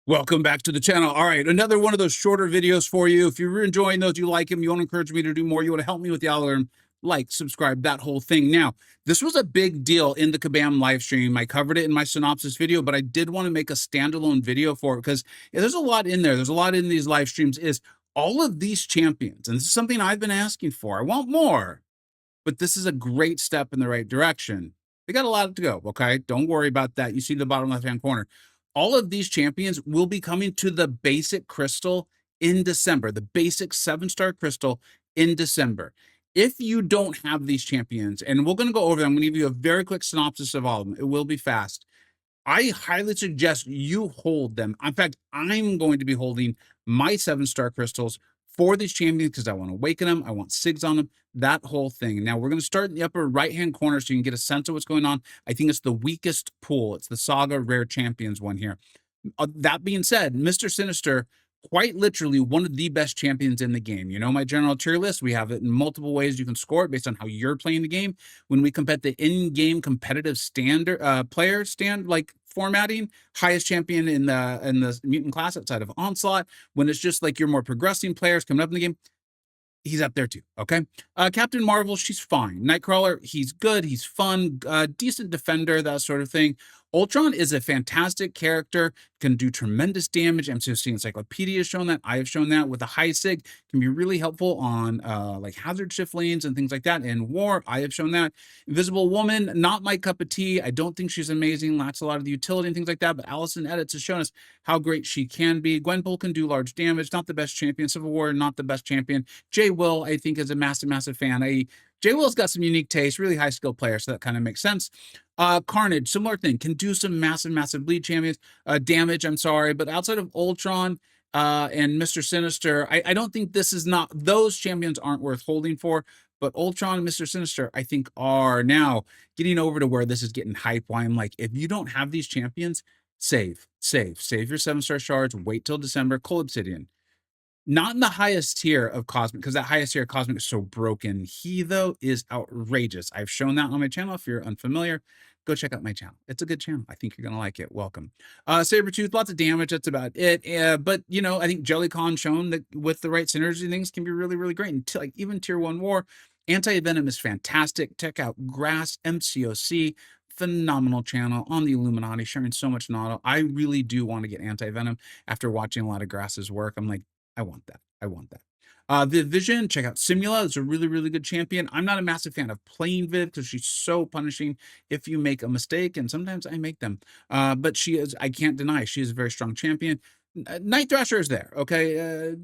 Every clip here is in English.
Welcome back to the channel. All right, another one of those shorter videos for you. If you're enjoying those, you like them, you want to encourage me to do more, you want to help me with the algorithm, like, subscribe, that whole thing. Now, this was a big deal in the Kabam live stream. I covered it in my synopsis video, but I did want to make a standalone video for it because there's a lot in there. There's a lot in these live streams is all of these champions, and this is something I've been asking for. I want more, but this is a great step in the right direction. They got a lot to go, okay? Don't worry about that. You see the bottom left-hand corner. All of these champions will be coming to the basic crystal in December, the basic 7-star crystal in December. If you don't have these champions, and we're going to go over them, I'm going to give you a very quick synopsis of all of them. It will be fast. I highly suggest you hold them. In fact, I'm going to be holding my 7-star crystals for these champions because I want to awaken them. I want SIGs on them, that whole thing. Now, we're going to start in the upper right-hand corner so you can get a sense of what's going on. I think it's the weakest pool. It's the Saga Rare Champions one here. That being said, Mr. Sinister, quite literally one of the best champions in the game. You know, my general tier list, we have it in multiple ways you can score it based on how you're playing the game. When we compare the in-game competitive standard player stand like formatting, highest champion in the mutant class outside of Onslaught. When it's just like your more progressing players coming up in the game, he's up there too. Okay. Captain Marvel, she's fine. Nightcrawler, he's good. He's fun. Decent defender, that sort of thing. Ultron is a fantastic character, can do tremendous damage. MCoC Encyclopedia has shown that. I have shown that with a high sig, can be really helpful on like hazard shift lanes and things like that. In war, I have shown that. Invisible Woman, not my cup of tea. I don't think she's amazing. Lacks a lot of the utility and things like that. But Allison Edits has shown us how great she can be. Gwenpool can do large damage. Not the best champion. Civil War, not the best champion. Jay Will, I think, is a massive fan. Jay Will's got some unique taste, really high skill player, so that kind of makes sense. Carnage, similar thing, can do some massive bleed champions, damage, I'm sorry, but outside of Ultron and Mr. Sinister, I don't think this is not, those champions aren't worth holding for, but Ultron and Mr. Sinister, I think, are now getting over to where this is getting hype, why I'm like, if you don't have these champions, save your 7-star shards, wait till December. Cole Obsidian, not in the highest tier of Cosmic, because that highest tier of Cosmic is so broken. He, though, is outrageous. I've shown that on my channel. If you're unfamiliar, go check out my channel. It's a good channel. I think you're going to like it. Welcome. Sabretooth, lots of damage. That's about it. But, you know, I think Jellycon shown that with the right synergy things can be really great. And like even tier 1 war, Anti-Venom is fantastic. Check out Grass, MCoC. Phenomenal channel on the Illuminati, sharing so much knowledge. I really do want to get Anti-Venom after watching a lot of Grass's work. I'm like, I want that. I want that. Viv Vision, check out Simula. It's a really good champion. I'm not a massive fan of playing Viv because she's so punishing if you make a mistake, and sometimes I make them. But she is, I can't deny, she is a very strong champion. Night Thrasher is there, okay?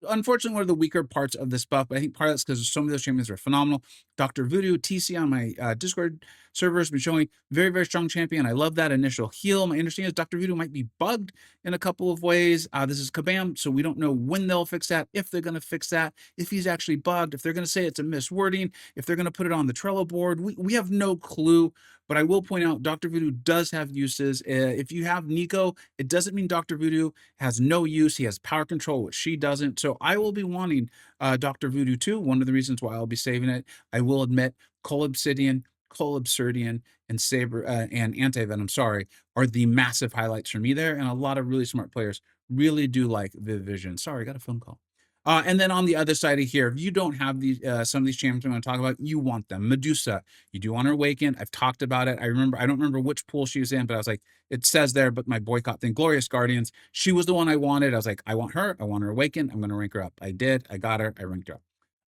Unfortunately, one of the weaker parts of this buff, but I think part of that's because some of those champions are phenomenal. Dr. Voodoo, TC on my Discord server has been showing very strong champion. I love that initial heal. My understanding is Dr. Voodoo might be bugged in a couple of ways. This is Kabam, so we don't know when they'll fix that, if they're going to fix that, if he's actually bugged, if they're going to say it's a miswording, if they're going to put it on the Trello board. We have no clue. But I will point out Dr. Voodoo does have uses. If you have Nico, it doesn't mean Dr. Voodoo has no use. He has power control, which she doesn't. So I will be wanting Dr. Voodoo too. One of the reasons why I'll be saving it, I will admit, Cole Obsidian, and and Anti-Venom, sorry, are the massive highlights for me there. And a lot of really smart players really do like Viv Vision. Sorry, I got a phone call. And then on the other side of here, if you don't have these, some of these champions I'm going to talk about, you want them. Medusa, you do want her awakened. I've talked about it. I don't remember which pool she was in, but I was like, it says there, but my boycott thing, Glorious Guardians, she was the one I wanted. I was like, I want her awakened. I'm going to rank her up. I did. I got her. I ranked her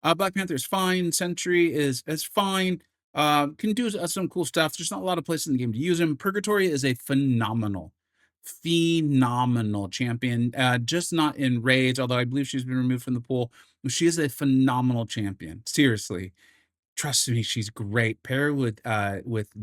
up. Black Panther is fine. Sentry is fine. Can do some cool stuff. There's not a lot of places in the game to use him. Purgatory is a phenomenal champion, just not in raids, although I believe she's been removed from the pool. She is a phenomenal champion, seriously. Trust me, she's great. Pair with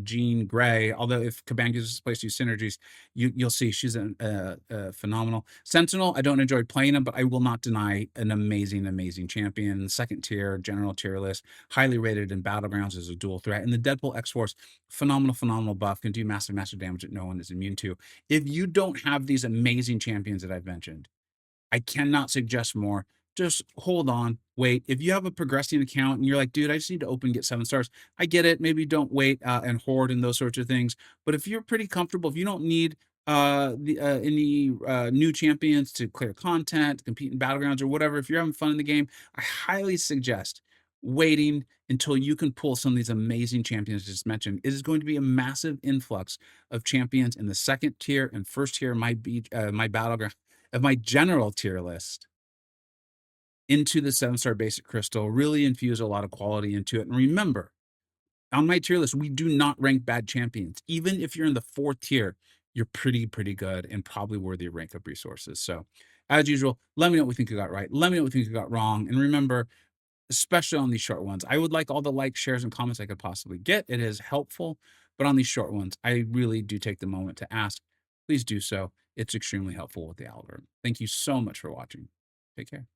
Jean Grey, although if Kabam gives us a place to use synergies, you'll see she's a phenomenal. Sentinel, I don't enjoy playing him, but I will not deny an amazing champion. Second tier, general tier list, highly rated in battlegrounds as a dual threat. And the Deadpool X-Force, phenomenal buff, can do massive damage that no one is immune to. If you don't have these amazing champions that I've mentioned, I cannot suggest more. Just hold on, wait. If you have a progressing account and you're like, dude, I just need to open, get 7 stars. I get it. Maybe don't wait and hoard and those sorts of things. But if you're pretty comfortable, if you don't need any new champions to clear content, compete in battlegrounds or whatever, if you're having fun in the game, I highly suggest waiting until you can pull some of these amazing champions I just mentioned. It is going to be a massive influx of champions in the second tier and first tier of my battleground of my general tier list into the 7-star basic crystal, really infuse a lot of quality into it. And remember, on my tier list, we do not rank bad champions. Even if you're in the 4th tier, you're pretty good and probably worthy of rank up resources. So, as usual, let me know what you think you got right. Let me know what you think you got wrong. And remember, especially on these short ones, I would like all the likes, shares, and comments I could possibly get. It is helpful. But on these short ones, I really do take the moment to ask. Please do so. It's extremely helpful with the algorithm. Thank you so much for watching. Take care.